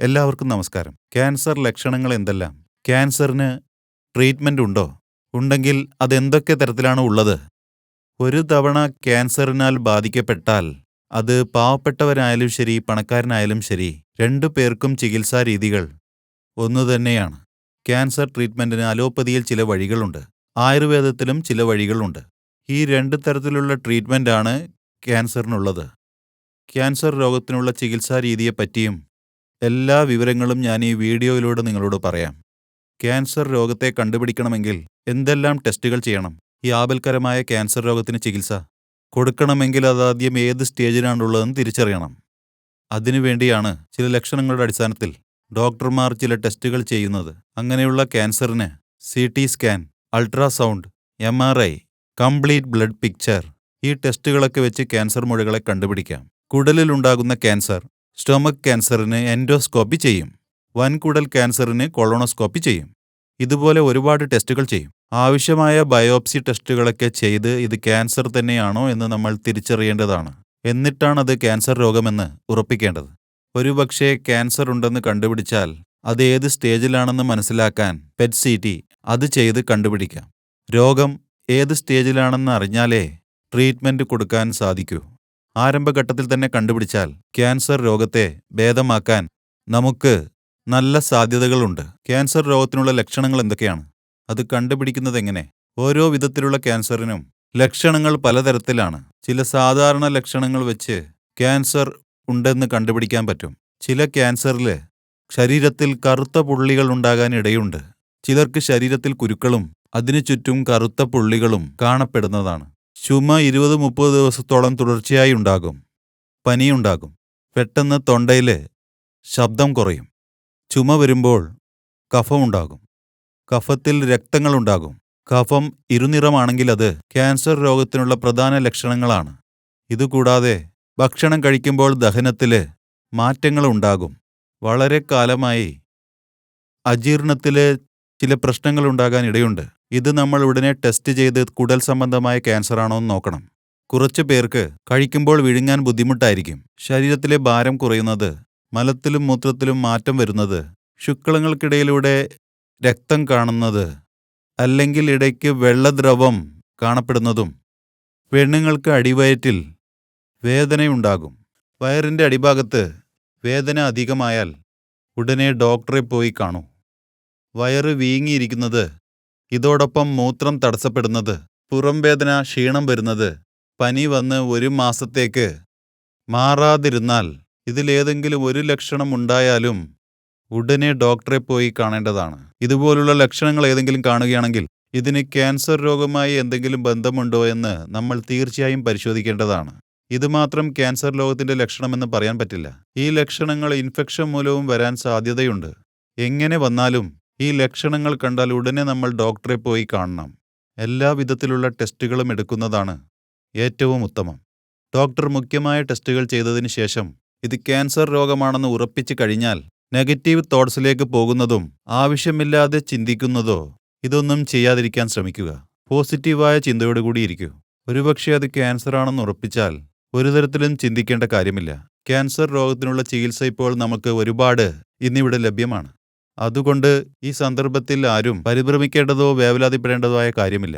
എല്ലാവർക്കും നമസ്കാരം. ക്യാൻസർ ലക്ഷണങ്ങൾ എന്തെല്ലാം? ക്യാൻസറിന് ട്രീറ്റ്മെന്റ് ഉണ്ടോ? ഉണ്ടെങ്കിൽ അതെന്തൊക്കെ തരത്തിലാണ് ഉള്ളത്? ഒരു തവണ ക്യാൻസറിനാൽ ബാധിക്കപ്പെട്ടാൽ അത് പാവപ്പെട്ടവരായാലും ശരി, പണക്കാരനായാലും ശരി, രണ്ടു പേർക്കും ചികിത്സാ രീതികൾ ഒന്നുതന്നെയാണ്. ക്യാൻസർ ട്രീറ്റ്മെന്റിന് അലോപ്പതിയിൽ ചില വഴികളുണ്ട്, ആയുർവേദത്തിലും ചില വഴികളുണ്ട്. ഈ രണ്ട് തരത്തിലുള്ള ട്രീറ്റ്മെന്റാണ് ക്യാൻസറിനുള്ളത്. ക്യാൻസർ രോഗത്തിനുള്ള ചികിത്സാ രീതിയെപ്പറ്റിയും എല്ലാ വിവരങ്ങളും ഞാൻ ഈ വീഡിയോയിലൂടെ നിങ്ങളോട് പറയാം. ക്യാൻസർ രോഗത്തെ കണ്ടുപിടിക്കണമെങ്കിൽ എന്തെല്ലാം ടെസ്റ്റുകൾ ചെയ്യണം? ഈ ആപൽക്കരമായ ക്യാൻസർ രോഗത്തിന് ചികിത്സ കൊടുക്കണമെങ്കിൽ അതാദ്യം ഏത് സ്റ്റേജിലാണുള്ളതെന്ന് തിരിച്ചറിയണം. അതിനുവേണ്ടിയാണ് ചില ലക്ഷണങ്ങളുടെ അടിസ്ഥാനത്തിൽ ഡോക്ടർമാർ ചില ടെസ്റ്റുകൾ ചെയ്യുന്നത്. അങ്ങനെയുള്ള ക്യാൻസറിന് CT scan, ultrasound, MRI, complete blood picture, ഈ ടെസ്റ്റുകളൊക്കെ വെച്ച് ക്യാൻസർ മുഴകളെ കണ്ടുപിടിക്കാം. കുടലിലുണ്ടാകുന്ന ക്യാൻസർ, സ്റ്റൊമക് ക്യാൻസറിന് എൻഡോസ്കോപ്പി ചെയ്യും. വൻകുടൽ ക്യാൻസറിന് കൊളോണോസ്കോപ്പി ചെയ്യും. ഇതുപോലെ ഒരുപാട് ടെസ്റ്റുകൾ ചെയ്യും. ആവശ്യമായ ബയോപ്സി ടെസ്റ്റുകളൊക്കെ ചെയ്ത് ഇത് ക്യാൻസർ തന്നെയാണോ എന്ന് നമ്മൾ തിരിച്ചറിയേണ്ടതാണ്. എന്നിട്ടാണത് ക്യാൻസർ രോഗമെന്ന് ഉറപ്പിക്കേണ്ടത്. ഒരുപക്ഷെ ക്യാൻസർ ഉണ്ടെന്ന് കണ്ടുപിടിച്ചാൽ അത് ഏത് സ്റ്റേജിലാണെന്ന് മനസ്സിലാക്കാൻ PET-CT അത് ചെയ്ത് കണ്ടുപിടിക്കാം. രോഗം ഏത് സ്റ്റേജിലാണെന്ന് അറിഞ്ഞാലേ ട്രീറ്റ്മെന്റ് കൊടുക്കാൻ സാധിക്കൂ. ആരംഭഘട്ടത്തിൽ തന്നെ കണ്ടുപിടിച്ചാൽ ക്യാൻസർ രോഗത്തെ ഭേദമാക്കാൻ നമുക്ക് നല്ല സാധ്യതകളുണ്ട്. ക്യാൻസർ രോഗത്തിനുള്ള ലക്ഷണങ്ങൾ എന്തൊക്കെയാണ്? അത് കണ്ടുപിടിക്കുന്നത് എങ്ങനെ? ഓരോ വിധത്തിലുള്ള ക്യാൻസറിനും ലക്ഷണങ്ങൾ പലതരത്തിലാണ്. ചില സാധാരണ ലക്ഷണങ്ങൾ വെച്ച് ക്യാൻസർ ഉണ്ടെന്ന് കണ്ടുപിടിക്കാൻ പറ്റും. ചില ക്യാൻസറിൽ ശരീരത്തിൽ കറുത്ത പുള്ളികൾ ഉണ്ടാകാൻ ഇടയുണ്ട്. ചിലർക്ക് ശരീരത്തിൽ കുരുക്കളും അതിനു ചുറ്റും കറുത്ത പുള്ളികളും കാണപ്പെടുന്നതാണ്. ചുമ 20-30 ദിവസത്തോളം തുടർച്ചയായി ഉണ്ടാകും. പനിയുണ്ടാകും. പെട്ടെന്ന് തൊണ്ടയിൽ ശബ്ദം കുറയും. ചുമ വരുമ്പോൾ കഫമുണ്ടാകും. കഫത്തിൽ രക്തങ്ങളുണ്ടാകും. കഫം ഇരുനിറമാണെങ്കിൽ അത് ക്യാൻസർ രോഗത്തിനുള്ള പ്രധാന ലക്ഷണങ്ങളാണ്. ഇതുകൂടാതെ ഭക്ഷണം കഴിക്കുമ്പോൾ ദഹനത്തിൽ മാറ്റങ്ങളുണ്ടാകും. വളരെ കാലമായി അജീർണത്തിൽ ചില പ്രശ്നങ്ങളുണ്ടാകാൻ ഇടയുണ്ട്. ഇത് നമ്മൾ ഉടനെ ടെസ്റ്റ് ചെയ്ത് കുടൽ സംബന്ധമായ ക്യാൻസറാണോ എന്ന് നോക്കണം. കുറച്ചു പേർക്ക് കഴിക്കുമ്പോൾ വിഴുങ്ങാൻ ബുദ്ധിമുട്ടായിരിക്കും. ശരീരത്തിലെ ഭാരം കുറയുന്നത്, മലത്തിലും മൂത്രത്തിലും മാറ്റം വരുന്നത്, ശുക്ലങ്ങൾക്കിടയിലൂടെ രക്തം കാണുന്നത്, അല്ലെങ്കിൽ ഇടയ്ക്ക് വെള്ളദ്രവം കാണപ്പെടുന്നതും, പെണ്ണുങ്ങൾക്ക് അടിവയറ്റിൽ വേദനയുണ്ടാകും. വയറിൻ്റെ അടിഭാഗത്ത് വേദന അധികമായാൽ ഉടനെ ഡോക്ടറെ പോയി കാണൂ. വയറ് വീങ്ങിയിരിക്കുന്നത്, ഇതോടൊപ്പം മൂത്രം തടസ്സപ്പെടുന്നത്, പുറം വേദന, ക്ഷീണം വരുന്നത്, പനി വന്ന് 1 മാസത്തേക്ക് മാറാതിരുന്നാൽ, ഇതിലേതെങ്കിലും ഒരു ലക്ഷണം ഉണ്ടായാലും ഉടനെ ഡോക്ടറെ പോയി കാണേണ്ടതാണ്. ഇതുപോലുള്ള ലക്ഷണങ്ങൾ ഏതെങ്കിലും കാണുകയാണെങ്കിൽ ഇതിന് ക്യാൻസർ രോഗവുമായി എന്തെങ്കിലും ബന്ധമുണ്ടോ എന്ന് നമ്മൾ തീർച്ചയായും പരിശോധിക്കേണ്ടതാണ്. ഇത് മാത്രം ക്യാൻസർ രോഗത്തിന്റെ ലക്ഷണമെന്ന് പറയാൻ പറ്റില്ല. ഈ ലക്ഷണങ്ങൾ ഇൻഫെക്ഷൻ മൂലവും വരാൻ സാധ്യതയുണ്ട്. എങ്ങനെ വന്നാലും ഈ ലക്ഷണങ്ങൾ കണ്ടാൽ ഉടനെ നമ്മൾ ഡോക്ടറെ പോയി കാണണം. എല്ലാ വിധത്തിലുള്ള ടെസ്റ്റുകളും എടുക്കുന്നതാണ് ഏറ്റവും ഉത്തമം. ഡോക്ടർ മുഖ്യമായ ടെസ്റ്റുകൾ ചെയ്തതിന് ശേഷം ഇത് ക്യാൻസർ രോഗമാണെന്ന് ഉറപ്പിച്ചു കഴിഞ്ഞാൽ നെഗറ്റീവ് തോട്ട്സിലേക്ക് പോകുന്നതും ആവശ്യമില്ലാതെ ചിന്തിക്കുന്നതോ ഇതൊന്നും ചെയ്യാതിരിക്കാൻ ശ്രമിക്കുക. പോസിറ്റീവായ ചിന്തയോടുകൂടി ഇരിക്കൂ. ഒരുപക്ഷെ അത് ക്യാൻസർ ആണെന്ന് ഉറപ്പിച്ചാൽ ഒരു തരത്തിലും ചിന്തിക്കേണ്ട കാര്യമില്ല. ക്യാൻസർ രോഗത്തിനുള്ള ചികിത്സ ഇപ്പോൾ നമുക്ക് ഒരുപാട് ഇന്നിവിടെ ലഭ്യമാണ്. അതുകൊണ്ട് ഈ സന്ദർഭത്തിൽ ആരും പരിഭ്രമിക്കേണ്ടതോ വേവലാതിപ്പെടേണ്ടതോ ആയ കാര്യമില്ല.